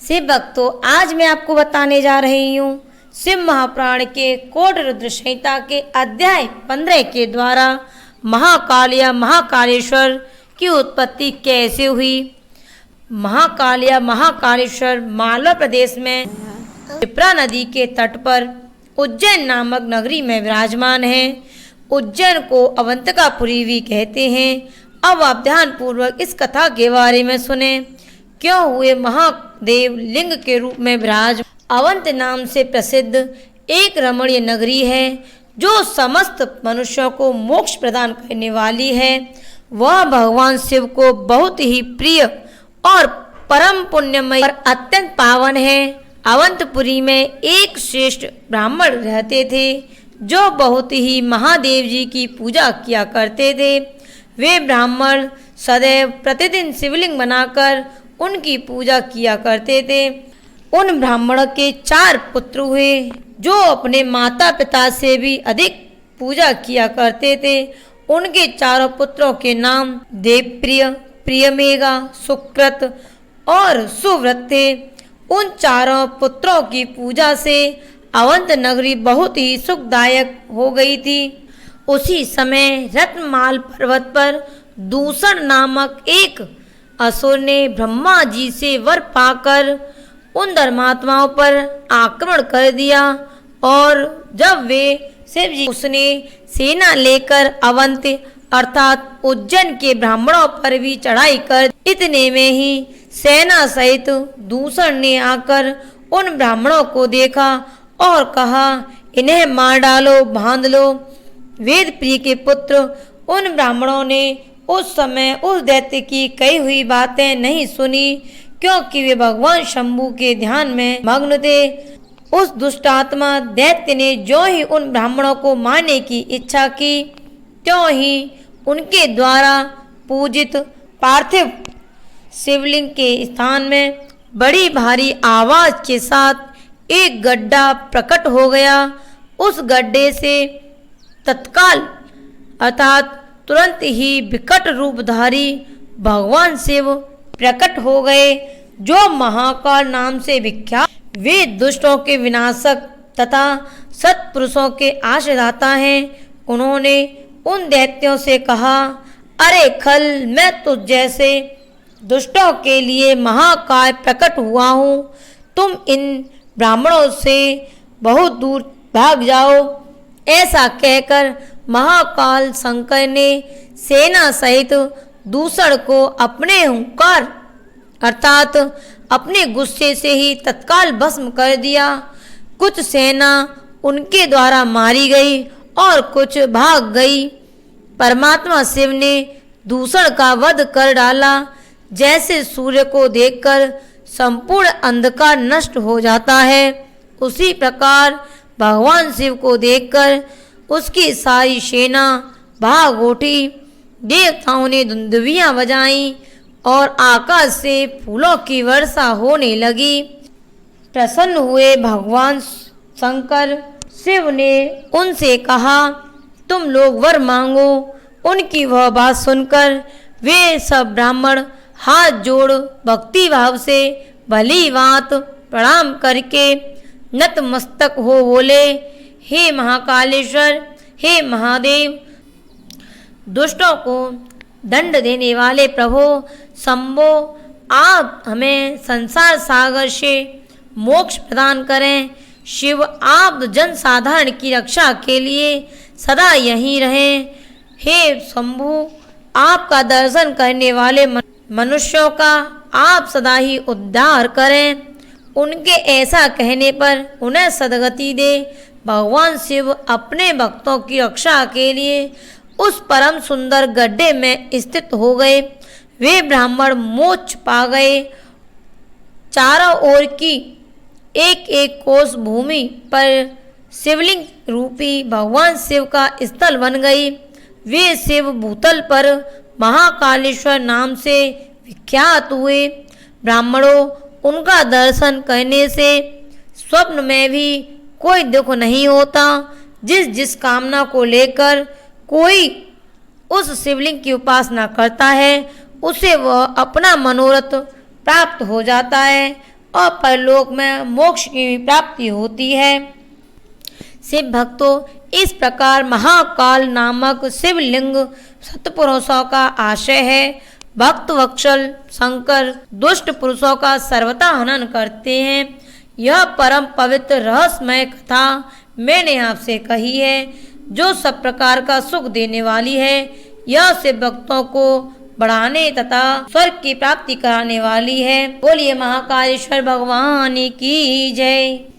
शिव भक्तों, आज मैं आपको बताने जा रही हूँ शिव महापुराण के कोट रुद्र संहिता के अध्याय 15 के द्वारा महाकाल या महाकालेश्वर की उत्पत्ति कैसे हुई। महाकाल या महाकालेश्वर मालवा प्रदेश में विप्रा नदी के तट पर उज्जैन नामक नगरी में विराजमान है। उज्जैन को अवंतिकापुरी भी कहते हैं। अब आप ध्यान पूर्वक इस कथा के बारे में सुने। क्यों हुए महादेव लिंग के रूप में विराज। अवंत नाम से प्रसिद्ध एक रमणीय नगरी है जो समस्त मनुष्यों को मोक्ष प्रदान करने वाली है। वह भगवान शिव को बहुत ही प्रिय और परम पुण्यमय और अत्यंत पावन है। अवंतपुरी में एक श्रेष्ठ ब्राह्मण रहते थे जो बहुत ही महादेव जी की पूजा किया करते थे। वे ब्राह्मण सदैव प्रतिदिन शिवलिंग बनाकर उनकी पूजा किया करते थे। उन ब्राह्मणों के 4 पुत्र हुए जो अपने माता पिता से भी अधिक पूजा किया करते थे। उनके 4 पुत्रों के नाम देवप्रिय, प्रियमेघा, सुकृत और सुव्रत थे। उन 4 पुत्रों की पूजा से अवंत नगरी बहुत ही सुखदायक हो गई थी। उसी समय रत्नमाल पर्वत पर दूषण नामक एक असुर ने ब्रह्मा जी से वर पाकर उन धर्मात्माओं पर आक्रमण कर दिया और जब वे शिव जी उसने सेना लेकर अवंत अर्थात उज्जैन के ब्राह्मणों पर भी चढ़ाई कर, इतने में ही सेना सहित दूषण ने आकर उन ब्राह्मणों को देखा और कहा, इन्हें मार डालो, बांध लो। वेद प्रिय के पुत्र उन ब्राह्मणों ने उस समय उस दैत्य की कही हुई बातें नहीं सुनी क्योंकि वे भगवान शंभू के ध्यान में मग्न थे। उस दुष्टात्मा दैत्य ने जो ही उन ब्राह्मणों को मारने की इच्छा की त्यों ही उनके द्वारा पूजित पार्थिव शिवलिंग के स्थान में बड़ी भारी आवाज के साथ एक गड्ढा प्रकट हो गया। उस गड्ढे से तत्काल अर्थात तुरंत ही विकट रूपधारी भगवान शिव प्रकट हो गए जो महाकाल नाम से विख्यात। वे दुष्टों के विनाशक तथा सत्पुरुषों के आश्रयदाता हैं। उन्होंने उन दैत्यों से कहा, अरे खल, मैं तुझ जैसे दुष्टों के लिए महाकाय प्रकट हुआ हूँ। तुम इन ब्राह्मणों से बहुत दूर भाग जाओ। ऐसा कहकर महाकाल शंकर ने सेना सहित दूषण को अपने हुंकार अर्थात अपने गुस्से से ही तत्काल भस्म कर दिया। कुछ सेना उनके द्वारा मारी गई और कुछ भाग गई। परमात्मा शिव ने दूषण का वध कर डाला। जैसे सूर्य को देखकर संपूर्ण अंधकार नष्ट हो जाता है, उसी प्रकार भगवान शिव को देखकर उसकी सारी सेना भाग उठी। देवताओं ने धुंधुवियाँ बजाईं और आकाश से फूलों की वर्षा होने लगी। प्रसन्न हुए भगवान शंकर शिव ने उनसे कहा, तुम लोग वर मांगो। उनकी वह बात सुनकर वे सब ब्राह्मण हाथ जोड़ भक्ति भाव से भली बात प्रणाम करके नतमस्तक हो बोले, हे महाकालेश्वर, हे महादेव, दुष्टों को दंड देने वाले प्रभु शंभो, आप हमें संसार सागर से मोक्ष प्रदान करें। शिव, आप जन साधारण की रक्षा के लिए सदा यहीं रहें। हे शंभु, आपका दर्शन करने वाले मनुष्यों का आप सदा ही उद्धार करें। उनके ऐसा कहने पर उन्हें सदगति दे। भगवान शिव अपने भक्तों की रक्षा के लिए उस परम सुंदर गड्ढे में स्थित हो गए। वे ब्राह्मण मोक्ष पा गए। चारों ओर की एक एक कोस भूमि पर शिवलिंग रूपी भगवान शिव का स्थल बन गई। वे शिव भूतल पर महाकालेश्वर नाम से विख्यात हुए। ब्राह्मणों, उनका दर्शन करने से स्वप्न में भी कोई दुख नहीं होता। जिस जिस कामना को लेकर कोई उस शिवलिंग की उपासना करता है, उसे वह अपना मनोरथ प्राप्त हो जाता है। और परलोक में मोक्ष की भी प्राप्ति होती है। शिव भक्तों, इस प्रकार महाकाल नामक शिवलिंग सत्पुरुषों का आश्रय है। भक्त वत्सल शंकर दुष्ट पुरुषों का सर्वथा हनन करते हैं। यह परम पवित्र रहस्यमय कथा मैंने आपसे कही है, जो सब प्रकार का सुख देने वाली है। यह शिव भक्तों को बढ़ाने तथा स्वर्ग की प्राप्ति कराने वाली है। बोलिए महाकालेश्वर भगवान की जय।